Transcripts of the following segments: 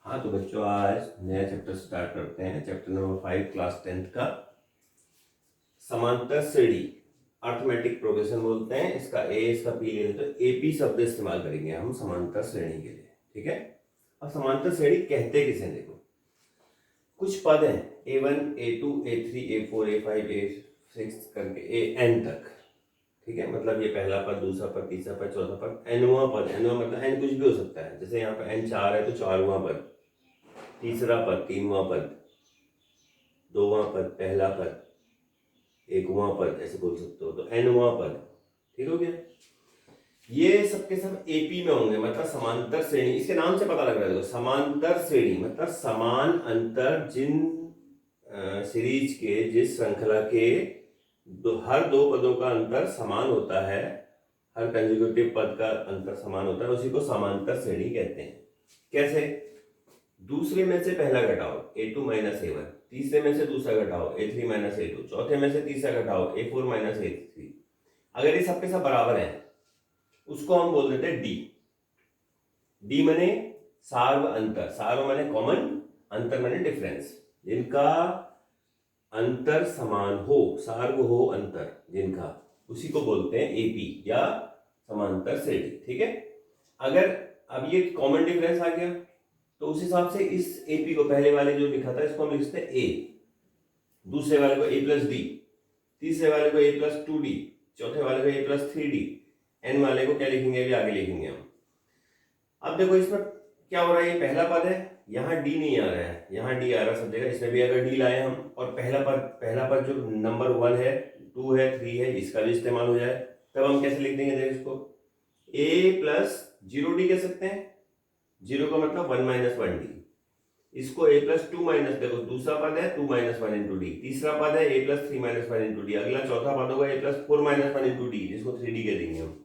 हाँ तो बच्चों, आज नया चैप्टर स्टार्ट करते हैं। चैप्टर नंबर 5 क्लास 10th का समांतर श्रेणी, अर्थमेटिक प्रोग्रेशन बोलते हैं। इसका ए, इसका पी ले तो एपी शब्द इस्तेमाल करेंगे हम समांतर श्रेणी के लिए। ठीक है। अब समांतर श्रेणी कहते किसे, देखो कुछ पद हैं A1, A2, A3, A4, A5, A6 करके AN तक। ठीक है, मतलब ये पहला पद, दूसरा पद, तीसरा पद, चौथा पद, एनवा पद। एनवा मतलब एन कुछ भी हो सकता है। जैसे यहाँ पे एन 4 है तो चारवां पद, तीसरा पद, तीनवां पद, दोवां पद, पहला पद, एकवां पद, ऐसे बोल सकते हो। तो एनवां पद। ठीक हो गया। ये सबके सब एपी में होंगे, मतलब समांतर श्रेणी। इसके नाम से पता लग रहा है, देखो समांतर श्रेणी मतलब समान अंतर जिन सीरीज के, जिस श्रृंखला के हर दो पदों का अंतर समान होता है, हर कंजुगेटिव पद का अंतर समान होता है, उसी को समांतर श्रेणी कहते हैं। कैसे? दूसरे में से पहला घटाओ A2 माइनस A1, तीसरे में से दूसरा घटाओ A3 माइनस A2, चौथे में से तीसरा घटाओ A4 माइनस A3। अगर ये सबके सब बराबर है उसको हम बोल देते हैं डी। डी माने सार्व अंतर, सार्व माने कॉमन, अंतर माने डिफरेंस। जिनका अंतर समान हो, सार्व हो अंतर जिनका, उसी को बोलते हैं एपी या समांतर श्रेणी। ठीक है। अगर अब ये कॉमन डिफरेंस आ गया तो उस हिसाब से इस एपी को, पहले वाले जो लिखा था इसको हम लिखते हैं ए, दूसरे वाले को ए प्लस डी, तीसरे वाले को ए प्लस 2D, चौथे वाले को ए प्लस 3D, एन वाले को क्या लिखेंगे अभी आगे लिखेंगे हम। अब देखो इसमें क्या हो रहा है, ये पहला पद है, यहाँ डी नहीं आ रहा है, यहाँ डी आ रहा सब जगह। इसमें भी अगर डी लाए हम और पहला पद जो नंबर 1 है, 2 है, 3 है, इसका भी इस्तेमाल हो जाए, तब हम कैसे लिख देंगे, देखो इसको ए प्लस 0D कह सकते हैं। 0 का मतलब 1 माइनस 1D। इसको a प्लस 2 माइनस, देखो दूसरा पद है 2 माइनस 1 इंटू डी, तीसरा पद है a plus 3 minus 1 into D, अगला चौथा पद होगा a plus 4 minus 1 into D, जिसको 3D कह देंगे हम।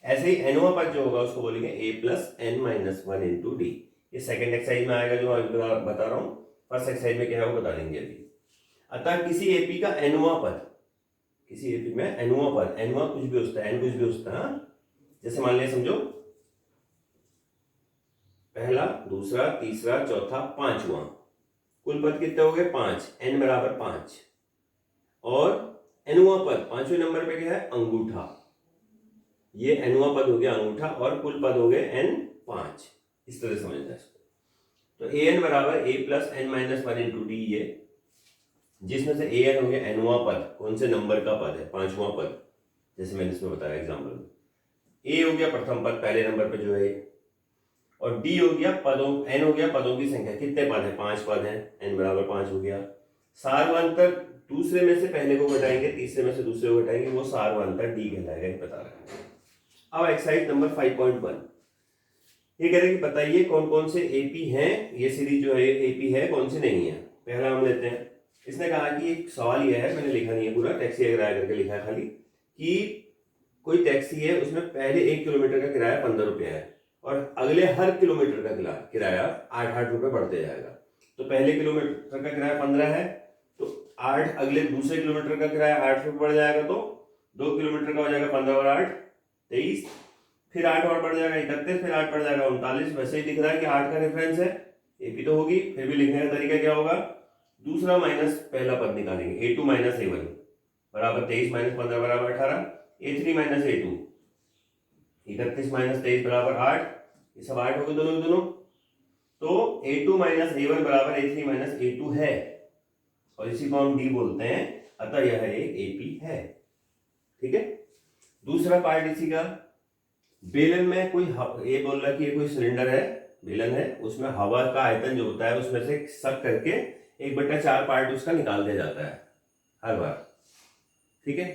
ऐसे ही एनवा पद जो होगा उसको बोलेंगे a plus n minus 1 into D. ये सेकंड एक्सरसाइज में आएगा जो अभी बता रहा हूँ। फर्स्ट एक्सरसाइज में क्या है वो बता देंगे अभी। अतः किसी एपी का एनवा पद, किसी एपी में एनवा पद, एनवा कुछ भी होता है, एन कुछ भी होता है। जैसे मान लिया, समझो पहला, दूसरा, तीसरा, चौथा, पांचवा, कुल पद कितने हो गए 5, n बराबर 5। और एनवा पद पांचवें नंबर पे क्या है, अंगूठा। ये एनवा पद हो गया अंगूठा और कुल पद हो गए n 5। इस तरह समझना इसको। तो an बराबर a plus n minus 1 into D, ये जिसमें से an हो गया एनवा पद, कौन से नंबर का पद है, पांचवा पद, जैसे मैंने इसमें बताया एग्जाम्पल में। a हो गया प्रथम पद, पहले नंबर पे जो है, और डी हो गया पदों, एन हो गया पदों की संख्या, कितने पद है, 5 पद है, एन बराबर 5 हो गया। सार्वंतर दूसरे में से पहले को घटाएंगे, तीसरे में से दूसरे को घटाएंगे, वो सार्वंतर डी कहलाएगा, ये बता रहा है। अब एक्सरसाइज नंबर 5.1 ये कह रहे हैं कि बताइए कौन कौन से एपी हैं, ये सीरीज जो है एपी है, कौन सी नहीं है। पहला हम लेते हैं। इसने कहा कि एक सवाल ये है, मैंने लिखा नहीं है पूरा, टैक्सी का किराया करके लिखा है खाली, कि कोई टैक्सी है उसमें पहले 1 किलोमीटर का किराया 15 रुपया है और अगले हर किलोमीटर का किराया 8-8 रुपए बढ़ते जाएगा। तो पहले किलोमीटर का किराया 15 है तो 8, अगले दूसरे किलोमीटर का किराया 8 रुपये बढ़ जाएगा, तो 2 किलोमीटर का हो जाएगा 15 और 8 23, फिर 8 और बढ़ जाएगा 31, फिर 8 बढ़ जाएगा 39। वैसे ही दिख रहा है कि 8 का रेफरेंस है, एपी तो होगी। फिर भी लिखने का तरीका क्या होगा, दूसरा माइनस पहला पद निकालेंगे, A2 माइनस A1 बराबर 23 माइनस 15 बराबर 18, A3 माइनस A2 31 माइनस 23 बराबर 8, ये सब 8 हो गए दोनों दोनों। तो A2 माइनस A1 बराबर A3 माइनस A2 है और इसी को हम D बोलते हैं, अतः यह एक AP है। ठीक है। दूसरा पार्ट इसी का, बेलन में कोई, ये बोल रहा है कि ये कोई सिलेंडर है, बेलन है, उसमें हवा का आयतन जो होता है उसमें से सक करके 1/4 पार्ट उसका निकाल दिया जाता है हर बार। ठीक है।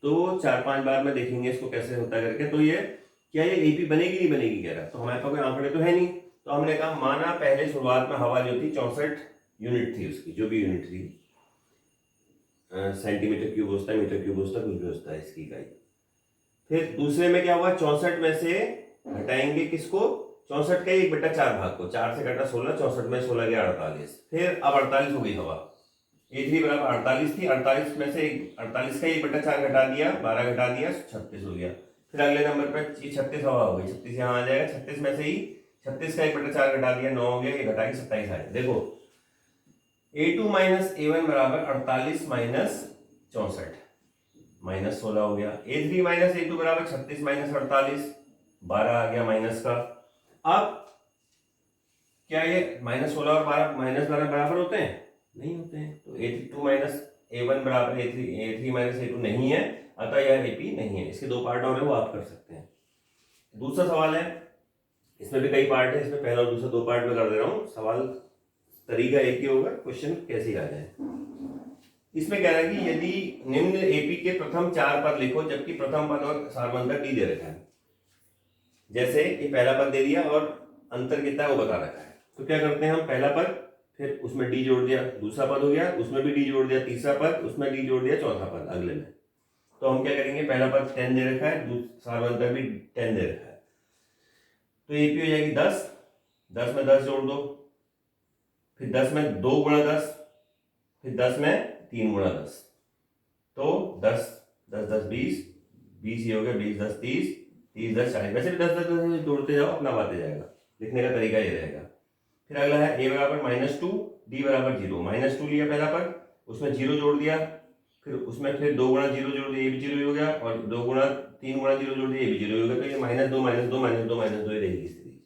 तो 4-5 बार में देखेंगे इसको कैसे होता है करके। तो ये क्या ये एपी बनेगी नहीं बनेगी कह रहा, तो हमारे पास कोई आंकड़े तो है नहीं। तो हमने कहा माना पहले शुरुआत में हवा जो थी 64 यूनिट थी, उसकी जो भी यूनिट थी, सेंटीमीटर क्यूब होता है, मीटर क्यूब होता है, कुछ भी होता है इसकी इकाई। फिर दूसरे में क्या हुआ, 64 में से घटाएंगे किसको, 64 का 1/4 भाग को, 4 से घटा 16, 64 में 16 गया 48, फिर अब 48 हो गई हवा। A3 बराबर 48 थी, 48 में से 48 का 1/4 घटा दिया, 12 घटा दिया, 36 हो गया। फिर अगले नंबर पर 36 हवा हो गई, 36 यहाँ आ जाएगा, 36 में से ही 36 का 1/4 घटा दिया 9 हो गया, ये घटा के 27 आया। देखो A2 माइनस A1 बराबर 48 माइनस 64 माइनस 16 हो गया। A3 माइनस A2 बराबर 36 माइनस 48 12 आ गया माइनस का। अब क्या ये माइनस 16 और 12 माइनस 12 बराबर होते हैं? नहीं होते हैं। तो A2 माइनस A1 बराबर A3 माइनस A2 नहीं है, अतः यह AP नहीं है। इसके दो पार्ट और है, वो आप कर सकते हैं। दूसरा सवाल है, इसमें भी कई पार्ट है, इसमें पहला और दूसरा दो पार्ट में कर दे रहा हूँ। सवाल तरीका एक ही होगा, क्वेश्चन कैसे आ जाए। इसमें कह रहा है कि यदि निम्न AP के प्रथम 4 पद लिखो जबकि प्रथम पद और सारवंतर D दे रखा है। जैसे ये पहला पद दे दिया और अंतर कितना है वो बता रखा है, तो क्या करते हैं हम, पहला पद फिर उसमें D जोड़ दिया, दूसरा पद हो गया उसमें भी D जोड़ दिया, तीसरा पद उसमें D जोड़ दिया, चौथा पद अगले में। तो हम क्या करेंगे, पहला पद 10 दे रखा है, सारवंतर भी 10 दे रखा है, तो AP हो जाएगी 10, 10 में 10 जोड़ दो, फिर 10 में 2 गुणा 10, फिर 10 में 3 गुणा 10, तो 10 10 10 20, 20 ये हो गया, 20 10 30, 30 10 40। वैसे भी 10 10 10 जोड़ते जाओ, अपना बातें जाएगा, लिखने का तरीका ये रहेगा। फिर अगला है A बराबर -2, D बराबर 0। -2 लिया पहला पद, उसमें 0 जोड़ दिया, फिर उसमें फिर 2 गुणा 0 जोड़ दिया, ये भी 0 हो गया, और 2 गुणा 3 गुणा 0 जोड़ दिया, ये भी 0 हो गया। तो ये -2 -2 -2 -2 ही रहेगी स्थिति।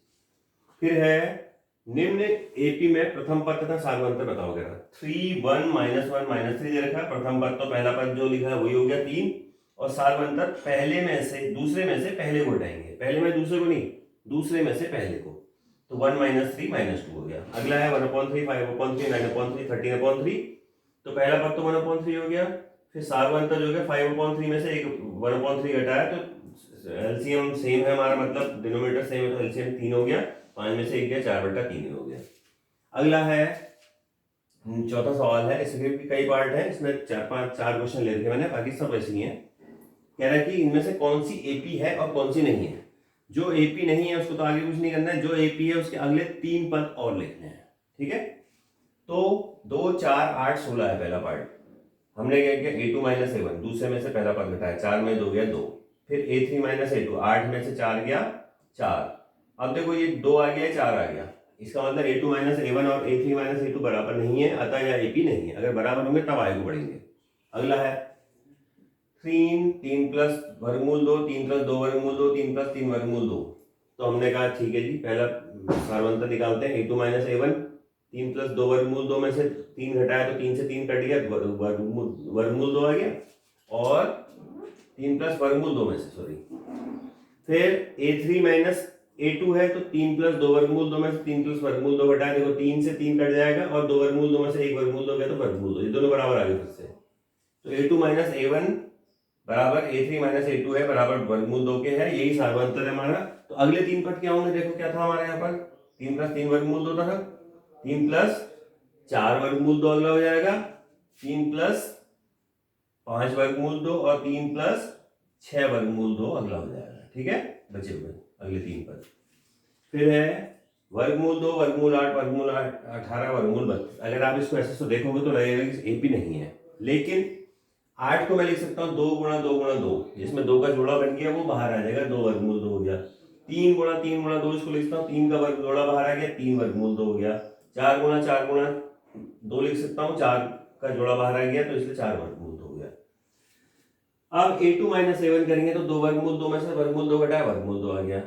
फिर है निम्न AP में प्रथम पद तथा सारवंतर बताओ। 3 1 -1 -3 दे रखा है। प्रथम पद तो पहला पद जो लिखा है वही हो गया 3, और सारवंतर पहले में से दूसरे में से पहले को हटाएंगे, पहले में दूसरे को नहीं, दूसरे में से पहले को, तो 1 -3 -2 हो गया। अगला है 1/3 5/3 9/3 13/3, तो पहला पद तो 1/3 हो गया, फिर सारवंतर जो है 5/3 में से एक 1/3 घटाया, तो एलसीएम सेम है हमारा, मतलब डिनोमिनेटर सेम है, तो एलसीएम 3 हो गया, 5 में से 1 गया, 4/3 हो गया। अगला है चौथा सवाल है, इसमें भी कई पार्ट है, इसमें 4 क्वेश्चन ले रखे मैंने, बाकी सब ऐसे ही हैं। कह रहा है कि इनमें से कौन सी AP है और कौन सी नहीं है। जो AP नहीं है उसको तो आगे कुछ नहीं करना है, जो AP है उसके अगले 3 पद और लिखने हैं, ठीक है। तो 2 4 8 16 है पहला पार्ट, हमने क्या किया, A2 माइनस A1 दूसरे में से पहला पद घटाया, 4 में 2 गया 2, फिर A3 माइनस A2 8 में से 4 गया 4। अब देखो ये 2 आ गया 4 आ गया, इसका मतलब A2 माइनस A1 और A3 माइनस A2 बराबर नहीं है, अतः यह AP नहीं है। अगर बराबर होंगे तब आगे बढ़ेंगे। अगला है 3 प्लस वर्गमूल 2, 3 प्लस 2 वर्गमूल 2, 3 प्लस 3 वर्गमूल 2। तो हमने कहा ठीक है जी, पहला सारवंतर निकालते हैं, A2 माइनस A1, 3 प्लस 2 वर्गमूल 2 में से 3 घटाया तो 3 से 3 कट गया, वर्गमूल 2 आ गया, और 3 प्लस वर्गमूल 2 में से सॉरी, फिर A3 माइनस A2 है, तो 3 प्लस 2 वर्गमूल 2 में से 3 प्लस वर्गमूल 2 घटाया, देखो 3 से 3 कट जाएगा, और 2 वर्गमूल 2 में से 1 वर्गमूल 2 गया, तो वर्गमूल 2, ये दोनों बराबर आ गए फिर से। तो A2 माइनस A1 बराबर A3 माइनस A2 है, बराबर वर्गमूल 2 के है, यही सारवंतर है हमारा। तो अगले 3 पद क्या होंगे, देखो क्या था हमारे यहाँ पर, 3 प्लस 3 वर्गमूल 2 था, 3 प्लस 4 वर्गमूल 2 अगला हो जाएगा, 3 प्लस 5 वर्गमूल 2, और 3 प्लस 6 वर्गमूल 2 अगला हो जाएगा, ठीक है, बचे हुए अगले 3 पद। फिर है वर्गमूल 2 वर्गमूल 8 वर्गमूल 18 वर्गमूल 32। अगर आप इसको ऐसे तो देखोगे तो लगेगा कि AP नहीं है, लेकिन 8 को मैं लिख सकता हूँ 2 गुणा 2 गुणा 2, जिसमें 2 का जोड़ा बन गया वो बाहर आ जाएगा, 2 वर्गमूल 2 हो गया। 3 गुणा 3 गुणा 2 इसको लिखता हूँ, 3 का वर्ग जोड़ा बाहर आ गया, 3 वर्गमूल 2 हो गया। 4 गुणा 2 लिख सकता हूँ, 4 का जोड़ा बाहर आ गया, तो इसलिए 4 वर्गमूल 2 हो गया। अब A2 माइनस A1 करेंगे तो 2 वर्गमूल 2 में से वर्गमूल 2 घटाया, वर्गमूल 2 आ गया।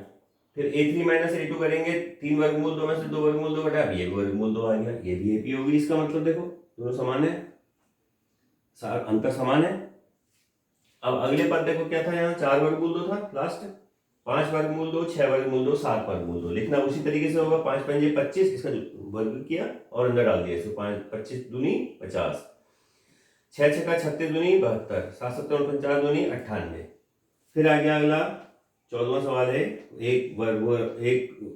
फिर A3 माइनस A2 करेंगे, 3 वर्गमूल 2 में से 2 वर्गमूल 2 घटाया, ये वर्गमूल 2 आ गया, ये भी AP होगी। इसका मतलब देखो दोनों समान है, अंतर समान है। अब अगले पद देखो क्या था, यहाँ 4 वर्गमूल 2 था लास्ट, 5 वर्गमूल 2, 6 वर्गमूल 2, 7 वर्गमूल 2 लिखना उसी तरीके से होगा। 5 पंजे 25, इसका वर्ग किया और अंदर डाल दिया इसको, 5 25 दूनी 50, 6 छक्का 36 दूनी 72, 7 7 49 दूनी 98। फिर आ गया अगला 14वां सवाल है, 1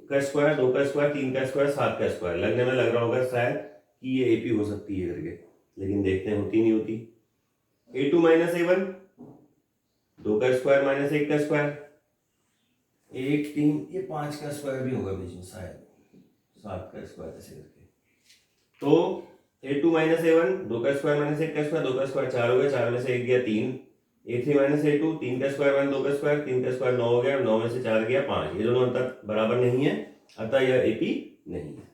का स्क्वायर, 2 का स्क्वायर, 3 का स्क्वायर, 7 का स्क्वायर। लगने में लग रहा होगा शायद कि ये AP हो सकती है करके, लेकिन देखते हैं होती नहीं होती। A2 माइनस A1, 2 का स्क्वायर माइनस 1 का स्क्वायर, 1 3, ये 5 का स्क्वायर भी होगा बीच में शायद, 7 का स्क्वायर ऐसे करके। तो A2 माइनस A1, 2 का स्क्वायर माइनस 1 का स्क्वायर, 2 का स्क्वायर 4 हो गया, 4 में से 1 गया 3। A3 माइनस A2, 3 का स्क्वायर माइनस 2 का स्क्वायर, 3 का स्क्वायर 9 हो गया, 9 में से 4 गया 5। ये दोनों अंतर बराबर नहीं है, अतः यह एपी नहीं है।